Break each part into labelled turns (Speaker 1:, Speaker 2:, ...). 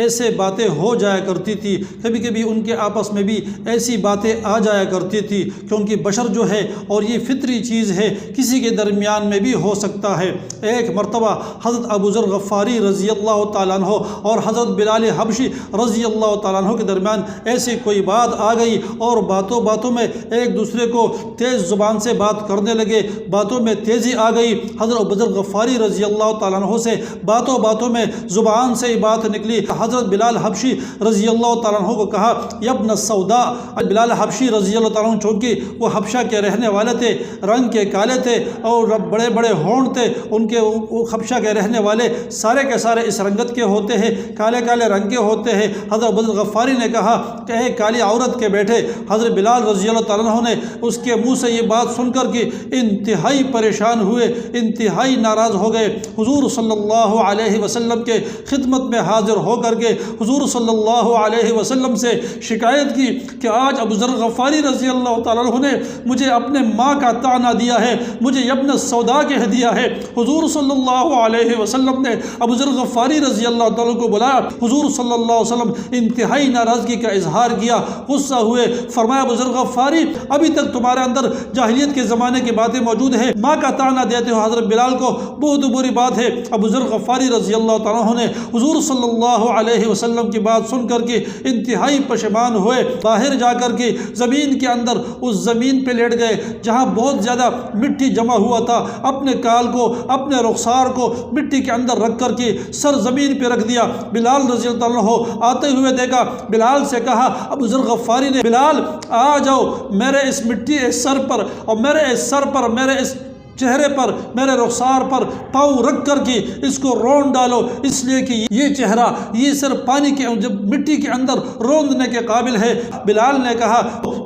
Speaker 1: ایسے باتیں ہو جایا کرتی تھی، کبھی کبھی ان کے آپس میں بھی ایسی باتیں آ جایا کرتی تھی، کیونکہ بشر جو ہے اور یہ فطری چیز ہے، کسی کے درمیان میں بھی ہو سکتا ہے۔ ایک مرتبہ حضرت ابو ذر غفاری رضی اللہ تعالیٰ عنہ اور حضرت بلال حبشی رضی اللہ تعالیٰ عنہ کے درمیان ایسی کوئی بات آ گئی اور باتوں باتوں میں ایک دوسرے کو تیز زبان سے بات کرنے لگے، باتوں میں تیزی آ گئی۔ حضرت ابو ذر غفاری رضی اللہ تعالیٰ عنہ سے باتوں باتوں میں زبان سے بات نکلی۔ حضرت بلال حبشی رضی اللہ تعالیٰ عنہ کو کہا، یا ابن السودا۔ بلال حبشی رضی اللہ تعالیٰ عنہ چونکہ وہ حبشہ کے رہنے والے تھے، رنگ کے کالے تھے اور بڑے بڑے ہونٹ تھے، ان کے وہ حبشہ کے رہنے والے سارے کے سارے اس رنگت کے ہوتے ہیں، کالے کالے رنگ کے ہوتے ہیں۔ حضرت ابو ذر غفاری نے کہا کہ اے کالی عورت کے بیٹے۔ حضرت بلال رضی اللہ تعالیٰ عنہ نے اس کے منہ سے یہ بات سن کر کے انتہائی پریشان ہوئے، انتہائی ناراض ہو گئے۔ حضور صلی اللہ علیہ وسلم کے خدمت میں حاضر ہو کر کے حضور صلی اللہ علیہ وسلم سے شکایت کی کہ آج ابو ذر غفاری رضی اللہ تعالیٰ عنہ نے مجھے اپنے ماں کا طعنہ دیا ہے، مجھے ابن السودا کہہ دیا ہے۔ حضور صلی اللہ علیہ وسلم نے ابو ذر غفاری رضی اللہ تعالیٰ کو بلایا۔ حضور صلی اللہ علیہ وسلم انتہائی ناراضگی کا اظہار کیا، غصہ ہوئے، فرمایا ابو ذر غفاری ابھی تک تمہارے اندر جاہلیت کے زمانے کی باتیں موجود ہیں، ماں کا طعنہ دیتے ہو حضرت بلال کو، بہت بری بات ہے۔ ابو ذر غفاری رضی اللہ تعالیٰ عنہ نے حضور صلی اللہ علیہ وسلم کی بات سن کر کے انتہائی پشیمان ہوئے، باہر جا کر کے زمین کے اندر اس زمین پہ لیٹ گئے جہاں بہت زیادہ مٹی جمع ہوا تھا، اپنے کال کو، اپنے رخسار کو مٹی کے اندر رکھ کر کے سر زمین پہ رکھ دیا۔ بلال رضی اللہ عنہ آتے ہوئے دیکھا، بلال سے کہا، ابو ذر غفاری نے، بلال آ جاؤ میرے اس مٹی اس سر پر اور میرے اس سر پر، میرے اس چہرے پر، میرے رخسار پر پاؤں رکھ کر کے اس کو رون ڈالو، اس لیے کہ یہ چہرہ، یہ سر پانی کے جب مٹی کے اندر روندنے کے قابل ہے۔ بلال نے کہا،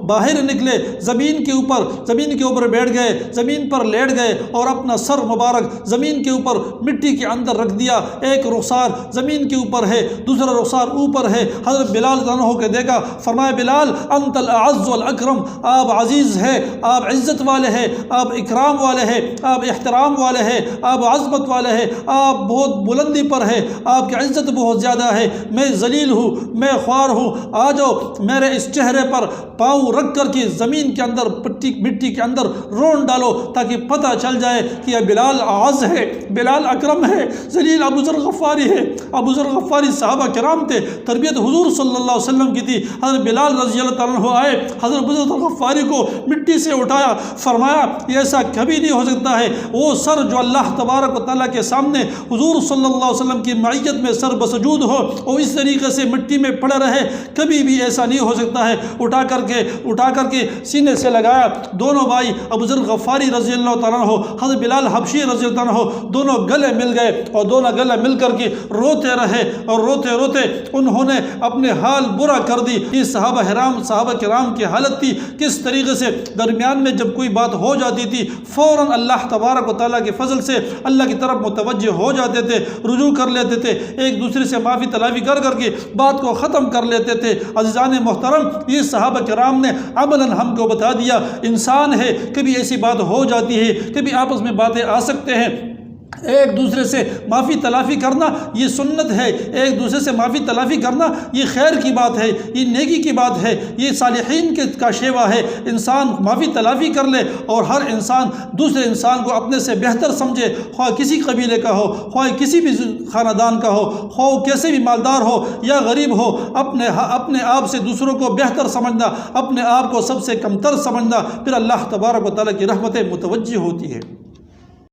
Speaker 1: باہر نکلے، زمین کے اوپر بیٹھ گئے، زمین پر لیٹ گئے اور اپنا سر مبارک زمین کے اوپر مٹی کے اندر رکھ دیا۔ ایک رخسار زمین کے اوپر ہے، دوسرا رخسار اوپر ہے۔ حضرت بلال عنہ کے دیکھا، فرمایا بلال انت الاعز والاکرم، آپ عزیز ہیں، آپ عزت والے ہیں، آپ اکرام والے ہیں، آپ احترام والے ہیں، آپ عظمت والے ہیں، آپ بہت بلندی پر ہیں، آپ کی عزت بہت زیادہ ہے، میں ذلیل ہوں، میں خوار ہوں، آ جاؤ میرے اس چہرے پر پاؤں رکھ کر کے زمین کے اندر مٹی کے اندر رون ڈالو تاکہ پتہ چل جائے کہ یہ بلال اعز ہے، بلال اکرم ہے، ذلیل ابو ذر غفاری ہے۔ ابو ذر غفاری صحابہ کرام تھے، تربیت حضور صلی اللہ علیہ وسلم کی تھی۔ حضرت بلال رضی اللہ تعالیٰ عنہ آئے، حضرت ابو ذر غفاری کو مٹی سے اٹھایا، فرمایا یہ ایسا کبھی نہیں ہو سکتا ہے، وہ سر جو اللہ تبارک و تعالیٰ کے سامنے حضور صلی اللہ علیہ وسلم کی معیت میں سر بسجود ہو اور اس طریقے سے مٹی میں پڑا رہے، کبھی بھی ایسا نہیں ہو سکتا ہے۔ اٹھا کر کے سینے سے لگایا۔ دونوں بھائی ابو ذر غفاری رضی اللہ تعالیٰ عنہ، حضرت بلال حبشی رضی اللہ عنہ، دونوں گلے مل گئے اور دونوں گلے مل کر کے روتے رہے اور روتے روتے انہوں نے اپنے حال برا کر دی۔ یہ صحابہ کرام کی حالت تھی، کس طریقے سے درمیان میں جب کوئی بات ہو جاتی تھی فوراً اللہ تبارک و تعالیٰ کے فضل سے اللہ کی طرف متوجہ ہو جاتے تھے، رجوع کر لیتے تھے، ایک دوسرے سے معافی تلافی کر کے بات کو ختم کر لیتے تھے۔ عزیزان محترم، یہ صحابہ کرام نے عملاً ہم کو بتا دیا، انسان ہے، کبھی ایسی بات ہو جاتی ہے، کبھی آپس میں باتیں آ سکتے ہیں، ایک دوسرے سے معافی تلافی کرنا یہ سنت ہے، ایک دوسرے سے معافی تلافی کرنا یہ خیر کی بات ہے، یہ نیکی کی بات ہے، یہ صالحین کا شیوا ہے۔ انسان معافی تلافی کر لے اور ہر انسان دوسرے انسان کو اپنے سے بہتر سمجھے، خواہ کسی قبیلے کا ہو، خواہ کسی بھی خاندان کا ہو، خواہ کیسے بھی مالدار ہو یا غریب ہو، اپنے آپ سے دوسروں کو بہتر سمجھنا، اپنے آپ کو سب سے کمتر سمجھنا، پھر اللہ تبارک و تعالیٰ کی رحمتیں متوجہ ہوتی ہے۔